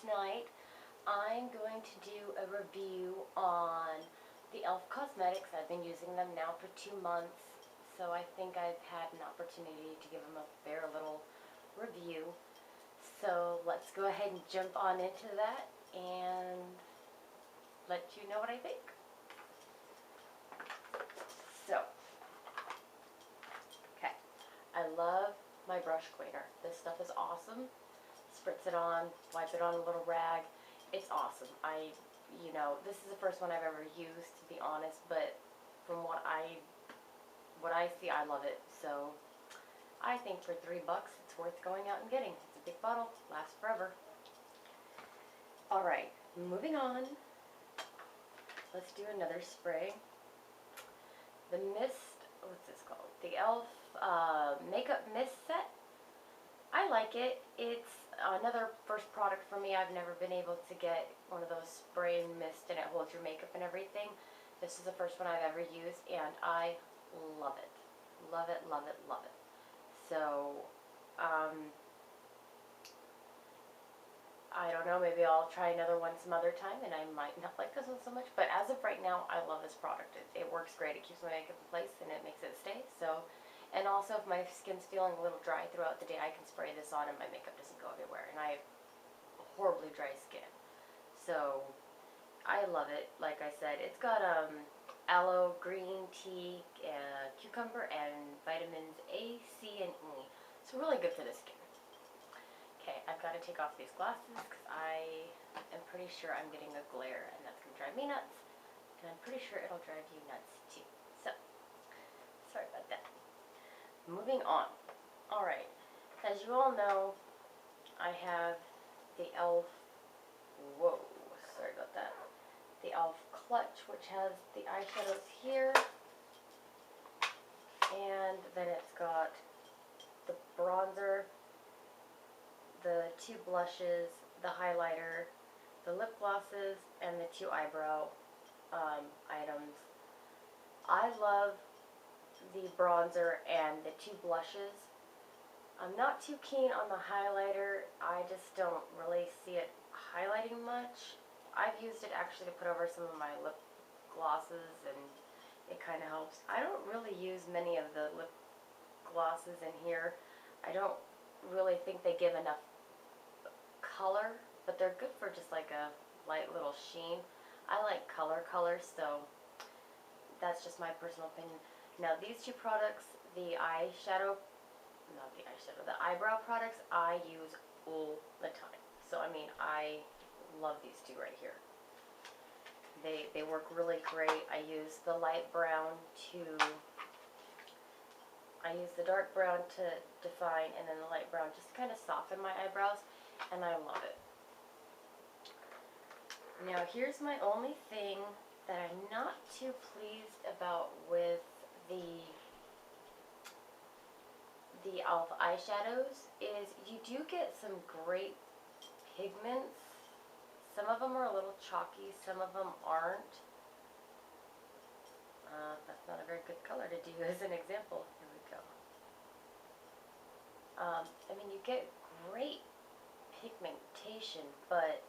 tonight I'm going to do a review on the E.L.F. cosmetics. I've been using them now for 2 months, so I think I've had an opportunity to give them a fair little review. So let's go ahead and jump on into that and let you know what I think. So, okay, I love my brush cleaner. This stuff is awesome. Spritz it on, wipe it on a little rag. It's awesome. This is the first one I've ever used, to be honest, but from what I see, I love it. So I think for $3 it's worth going out and getting. It's a big bottle, lasts forever. Alright, moving on. Let's do another spray. The mist, what's this called? The E.L.F. Makeup Mist Set. I like it. It's another first product for me. I've never been able to get one of those spray and mist and it holds your makeup and everything. This is the first one I've ever used and I love it. Love it, love it, love it. So, I don't know, maybe I'll try another one some other time and I might not like this one so much, but as of right now, I love this product. It works great. It keeps my makeup in place and it makes it stay. So, and also if my skin's feeling a little dry throughout the day, I can spray this on and my makeup doesn't go everywhere. And I have horribly dry skin. So, I love it. Like I said, it's got aloe, green tea, cucumber, and vitamins A, C, and E. It's really good for the skin. Okay, I've got to take off these glasses because I am pretty sure I'm getting a glare and that's going to drive me nuts. And I'm pretty sure it'll drive you nuts too. So, sorry about that. Moving on. Alright, as you all know, I have the E.L.F. Whoa, sorry about that. The E.L.F. Clutch, which has the eyeshadows here. And then it's got the bronzer, the 2 blushes, the highlighter, the lip glosses, and the 2 eyebrow items. I love the bronzer and the 2 blushes. I'm not too keen on the highlighter. I just don't really see it highlighting much. I've used it actually to put over some of my lip glosses and it kind of helps. I don't really use many of the lip glosses in here. I don't really think they give enough color, but they're good for just like a light little sheen. I like colors, so that's just my personal opinion. Now these 2 products, the eyeshadow, the eyebrow products, I use all the time. So I mean, I love these 2 right here. They work really great. I use the dark brown to define, and then the light brown just to kind of soften my eyebrows, and I love it. Now here's my only thing that I'm not too pleased about with the E.L.F. eyeshadows is you do get some great pigments. Some of them are a little chalky, some of them aren't. That's not a very good color to do as an example. Here we go. I mean, you get great pigmentation, but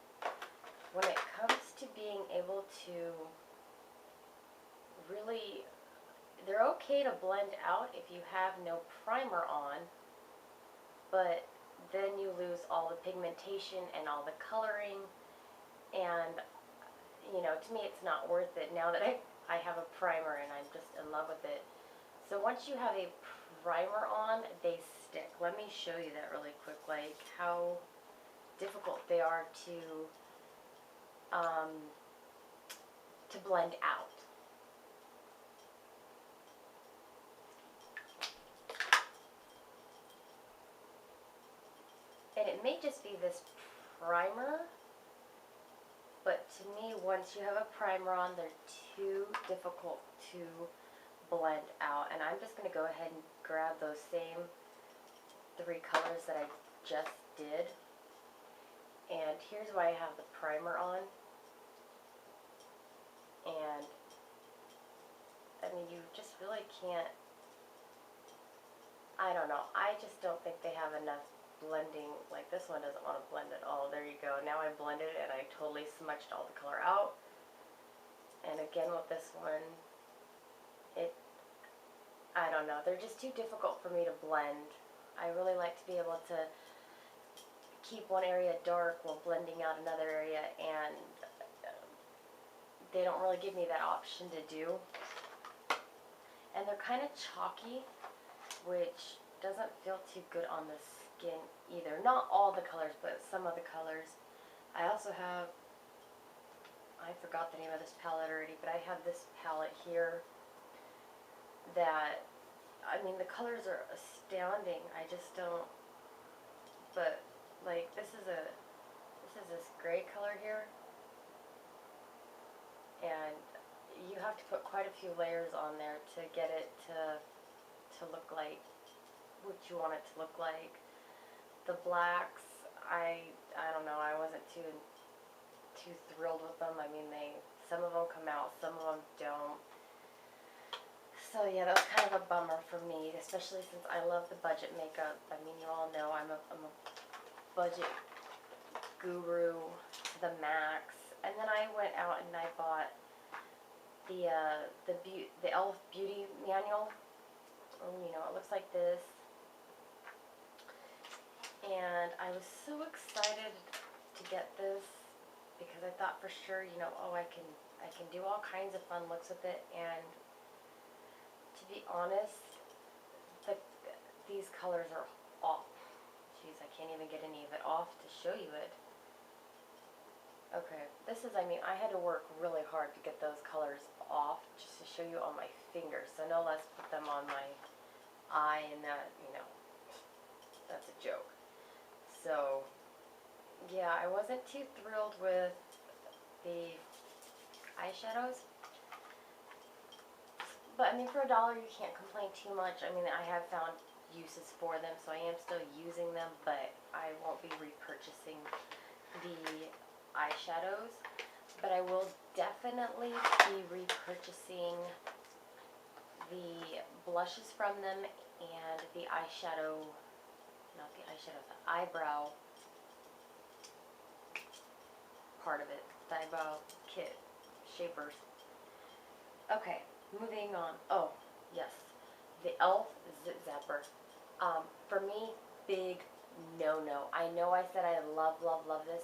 when it comes to being able to really, they're okay to blend out if you have no primer on, but then you lose all the pigmentation and all the coloring, and to me it's not worth it now that I have a primer and I'm just in love with it. So once you have a primer on, they stick. Let me show you that really quick, like how difficult they are to blend out. And it may just be this primer, but to me, once you have a primer on, they're too difficult to blend out. And I'm just going to go ahead and grab those same 3 colors that I just did. And here's why I have the primer on. And I mean, you just really can't, I don't know, I just don't think they have enough blending, like this one doesn't want to blend at all. There you go. Now I blended it and I totally smudged all the color out. And again with this one, I don't know, they're just too difficult for me to blend. I really like to be able to keep one area dark while blending out another area, and they don't really give me that option to do. And they're kind of chalky, which doesn't feel too good on the skin either. Not all the colors, but some of the colors. I also have, I forgot the name of this palette already, but I have this palette here that, I mean, the colors are astounding. I just don't, but like this is this gray color here, and you have to put quite a few layers on there to get it to look like what you want it to look like. The blacks, I don't know, I wasn't too thrilled with them. I mean, some of them come out, some of them don't. So yeah, that was kind of a bummer for me, especially since I love the budget makeup. I mean, you all know I'm a budget guru to the max. And then I went out and I bought the E.L.F. Beauty Manual. You know, it looks like this. And I was so excited to get this because I thought for sure, you know, oh, I can do all kinds of fun looks with it. And to be honest, these colors are off. Jeez, I can't even get any of it off to show you it. Okay, this is, I mean, I had to work really hard to get those colors off just to show you on my fingers. So no less put them on my eye, and that, you know, that's a joke. So, yeah, I wasn't too thrilled with the eyeshadows. But, I mean, for $1, you can't complain too much. I mean, I have found uses for them, so I am still using them, but I won't be repurchasing the eyeshadows. But I will definitely be repurchasing the blushes from them and the eyeshadow, not the eyeshadow, the eyebrow part of it, the eyebrow kit, shapers. Okay, moving on. Oh, yes, the E.L.F. Zip Zapper. For me, big no-no. I know I said I love this.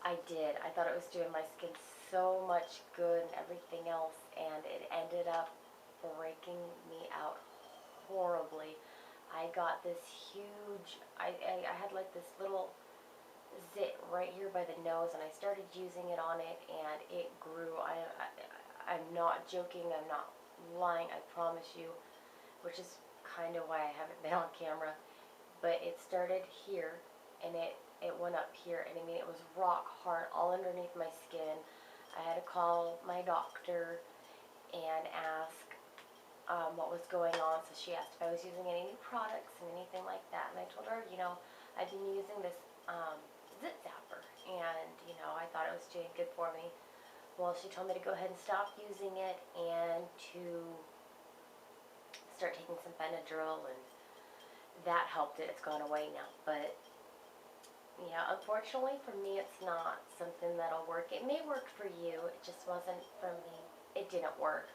I did. I thought it was doing my skin so much good and everything else, and it ended up breaking me out horribly. I got this huge, I had like this little zit right here by the nose, and I started using it on it, and it grew. I'm not joking, I'm not lying, I promise you, which is kind of why I haven't been on camera. But it started here, and it went up here, and I mean, it was rock hard all underneath my skin. I had to call my doctor and ask what was going on. So she asked if I was using any new products and anything like that, and I told her, you know, I've been using this zit zapper, and you know, I thought it was doing good for me. Well, she told me to go ahead and stop using it and to start taking some Benadryl, and that helped it. It's gone away now, but yeah, unfortunately for me, it's not something that'll work. It may work for you, it just wasn't for me. It didn't work,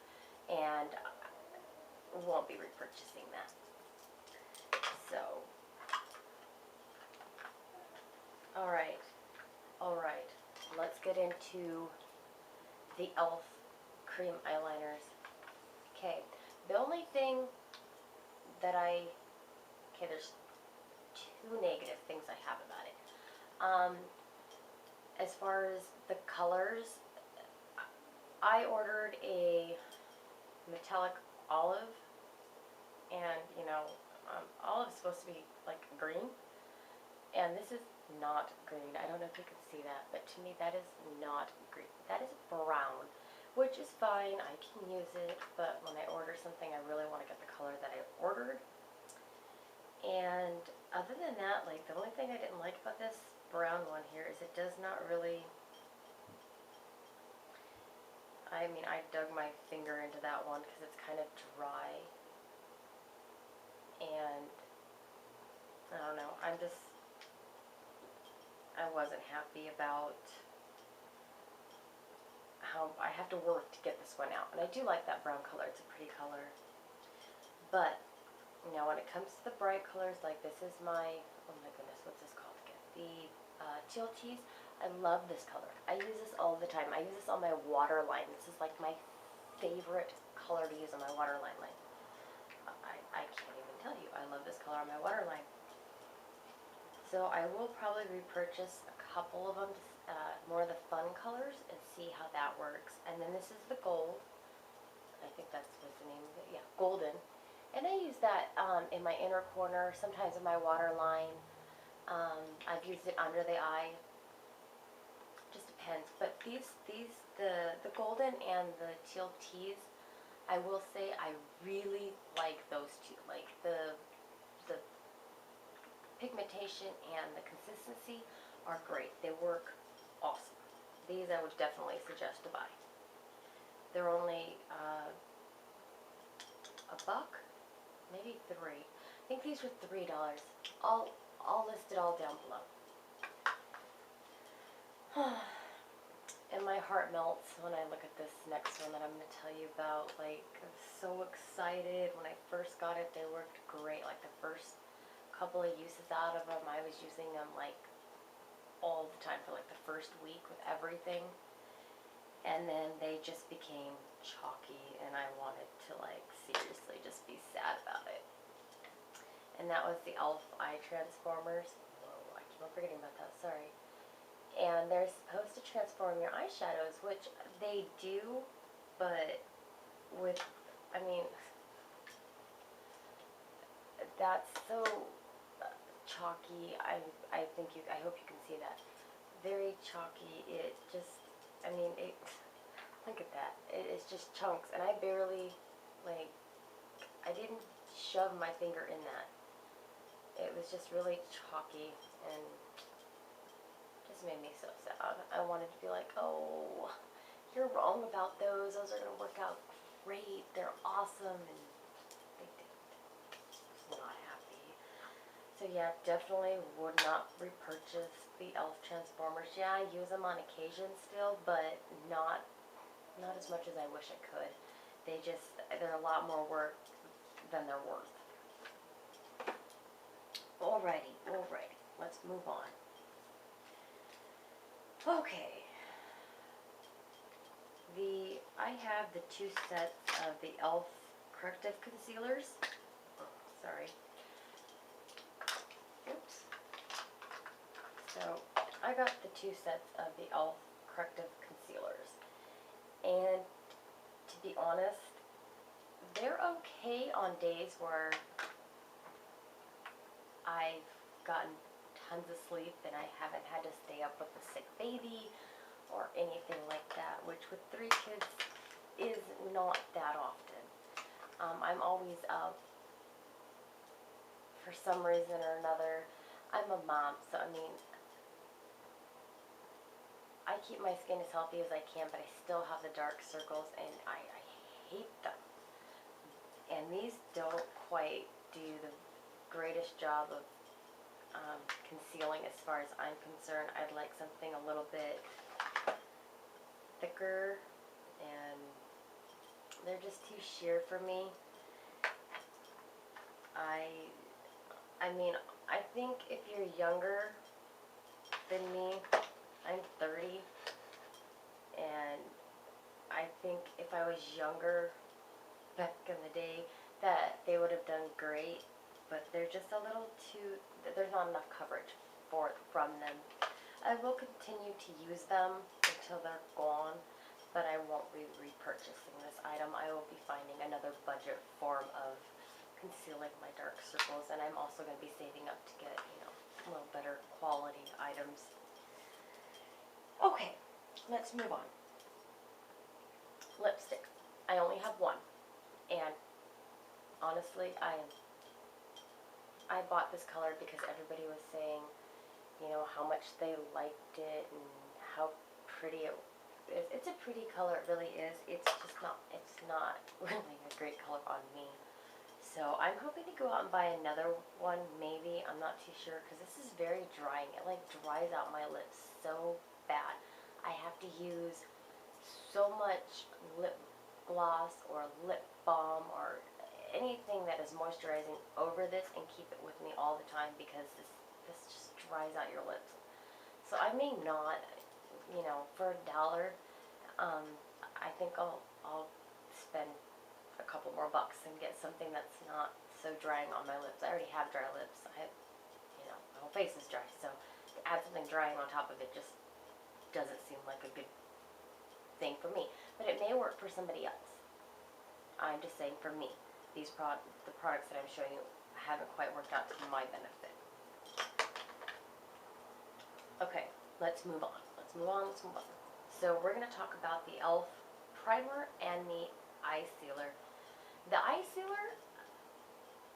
and won't be repurchasing that. So, alright, let's get into the E.L.F. cream eyeliners. Okay, the only thing that there's two negative things I have about it. As far as the colors, I ordered a metallic olive, and you know, olive is supposed to be like green, and this is not green. I don't know if you can see that, but to me that is not green. That is brown, which is fine. I can use it, but when I order something, I really want to get the color that I ordered. And other than that, like, the only thing I didn't like about this brown one here is it does not really, I mean, I dug my finger into that one because it's kind of dry, and don't know. I wasn't happy about how I have to work to get this one out. And I do like that brown color. It's a pretty color. But, you know, when it comes to the bright colors, like this is my, oh my goodness, what's this called again? The teal cheese. I love this color. I use this all the time. I use this on my waterline. This is like my favorite color to use on my waterline. Like, I can't even tell you. I love this color on my waterline. So I will probably repurchase a couple of them, more of the fun colors, and see how that works. And then this is the gold. I think that's what's the name of it. Yeah, golden. And I use that in my inner corner, sometimes in my waterline. I've used it under the eye. Just depends. But the golden and the teal teas, I will say I really like those two. Like the pigmentation and the consistency are great. They work awesome. These I would definitely suggest to buy. They're only a buck, maybe $3. I think these were $3. I'll list it all down below. And my heart melts when I look at this next one that I'm going to tell you about. Like, I'm so excited. When I first got it, they worked great. Like the first couple of uses out of them, I was using them like all the time for like the first week with everything, and then they just became chalky, and I wanted to like seriously just be sad about it. And that was the E.L.F. eye transformers. Whoa, I keep on forgetting about that, sorry. And they're supposed to transform your eyeshadows, which they do, but with, I mean, that's so chalky. I hope you can see that. Very chalky. It just, I mean, look at that. It's just chunks, and I barely, like, I didn't shove my finger in that. It was just really chalky, and just made me so sad. I wanted to be like, oh, you're wrong about those. Those are going to work out great. They're awesome, and they didn't. Not happy. So yeah, definitely would not repurchase the E.L.F. transformers. Yeah, I use them on occasion still, but not as much as I wish I could. They're a lot more work than they're worth. Alrighty, let's move on. Okay. I have the 2 sets of the E.L.F. corrective concealers. Oh, sorry. Oops. So, I got the 2 sets of the E.L.F. corrective concealers. And, to be honest, they're okay on days where I've gotten tons of sleep and I haven't had to stay up with a sick baby or anything like that, which with 3 kids is not that often. I'm always up for some reason or another. I'm a mom, so I mean, I keep my skin as healthy as I can, but I still have the dark circles, and I hate them. And these don't quite do the greatest job of concealing as far as I'm concerned. I'd like something a little bit thicker, and they're just too sheer for me. I mean, I think if you're younger than me, I'm 30, and I think if I was younger back in the day, that they would have done great, but they're just a little too, there's not enough coverage from them. I will continue to use them until they're gone, but I won't be repurchasing this item. I will be finding another budget form of concealing my dark circles, and I'm also going to be saving up to get, you know, a little better quality items. Okay, let's move on. Lipstick. I only have one, and honestly, I bought this color because everybody was saying, you know, how much they liked it and how pretty it is. It's a pretty color, it really is. It's just not, it's not really a great color on me. So I'm hoping to go out and buy another one, maybe. I'm not too sure, because this is very drying. It like dries out my lips so bad. I have to use so much lip gloss or lip balm or anything that is moisturizing over this and keep it with me all the time, because this just dries out your lips. So I may not, you know, for $1, I think I'll spend a couple more bucks and get something that's not so drying on my lips. I already have dry lips. I have, you know, my whole face is dry, so to add something drying on top of it just doesn't seem like a good thing for me. But it may work for somebody else. I'm just saying, for me, the products that I'm showing you haven't quite worked out to my benefit. Okay, let's move on. Let's move on. So we're going to talk about the E.L.F. primer and the eye sealer. The eye sealer,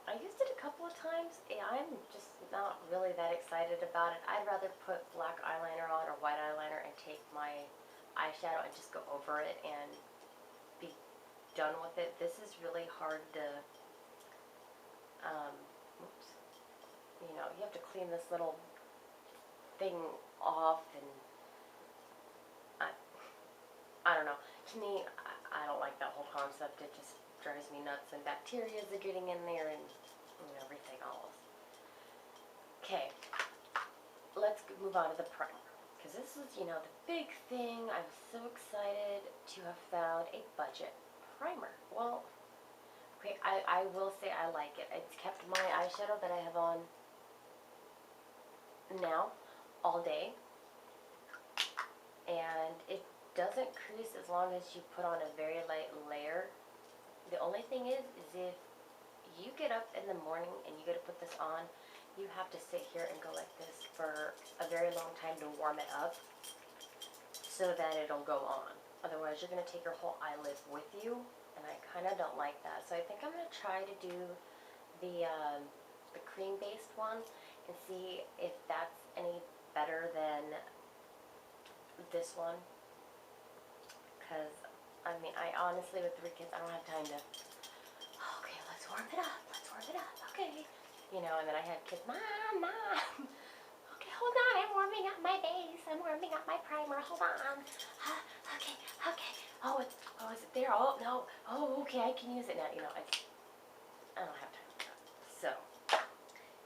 I used it a couple of times. I'm just not really that excited about it. I'd rather put black eyeliner on or white eyeliner and take my eyeshadow and just go over it and be done with it. This is really hard to, oops, you know, you have to clean this little thing off, and I don't know. To me, I don't like that whole concept. It just drives me nuts, and bacteria are getting in there and everything else. Okay, let's move on to the primer, because this is, you know, the big thing. I'm so excited to have found a budget primer. Well, okay, I will say I like it. It's kept my eyeshadow that I have on now all day, and it doesn't crease as long as you put on a very light layer. The only thing is if you get up in the morning and you go to put this on, you have to sit here and go like this for a very long time to warm it up so that it'll go on. Otherwise, you're going to take your whole eyelid with you, and I kind of don't like that. So I think I'm going to try to do the cream-based one and see if that's any better than this one. Because, I mean, I honestly, with 3 kids, I don't have time to, okay, let's warm it up, okay. You know, and then I have kids, Mom, okay, hold on, I'm warming up my base, I'm warming up my primer, hold on. Okay, oh, is it there? Oh, no, oh, okay, I can use it now. You know, I don't have time for that. So,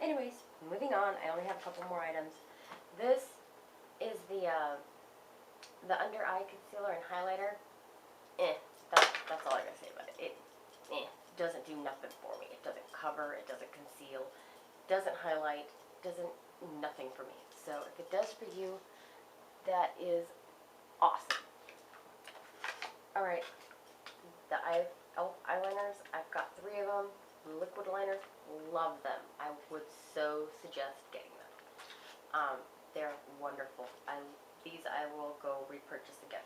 anyways, moving on. I only have a couple more items. This is the under eye concealer and highlighter. That's all I gotta say about it. It doesn't do nothing for me. It doesn't cover, it doesn't conceal, doesn't highlight, nothing for me. So if it does for you, that is awesome. Alright, the E.L.F. eyeliners, I've got 3 of them. Liquid liners, love them. I would so suggest getting them. They're wonderful. These I will go repurchase again.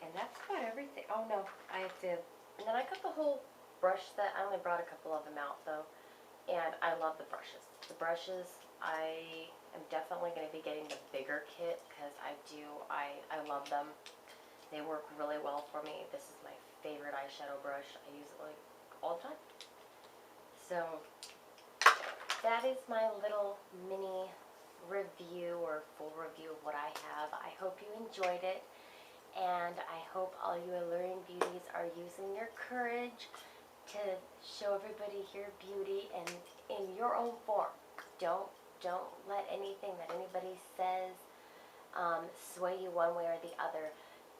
And that's about everything. Oh no, I have to, and then I got the whole brush set. I only brought a couple of them out though. And I love the brushes. The brushes, I am definitely going to be getting the bigger kit, because I love them. They work really well for me. This is my favorite eyeshadow brush. I use it like all the time. So that is my little mini review or full review of what I have. I hope you enjoyed it, and I hope all you Alluring Beauties are using your courage to show everybody your beauty and in your own form. Don't let anything that anybody says sway you one way or the other.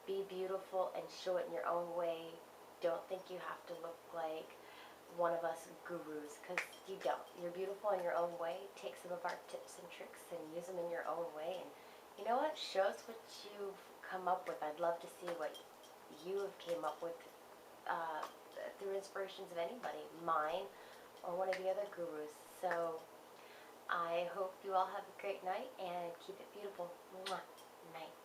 Be beautiful and show it in your own way. Don't think you have to look like one of us gurus, because you don't. You're beautiful in your own way. Take some of our tips and tricks and use them in your own way, and you know what? Show us what you've come up with. I'd love to see what you have came up with through inspirations of anybody, mine or one of the other gurus. So I hope you all have a great night and keep it beautiful. Mwah. Night.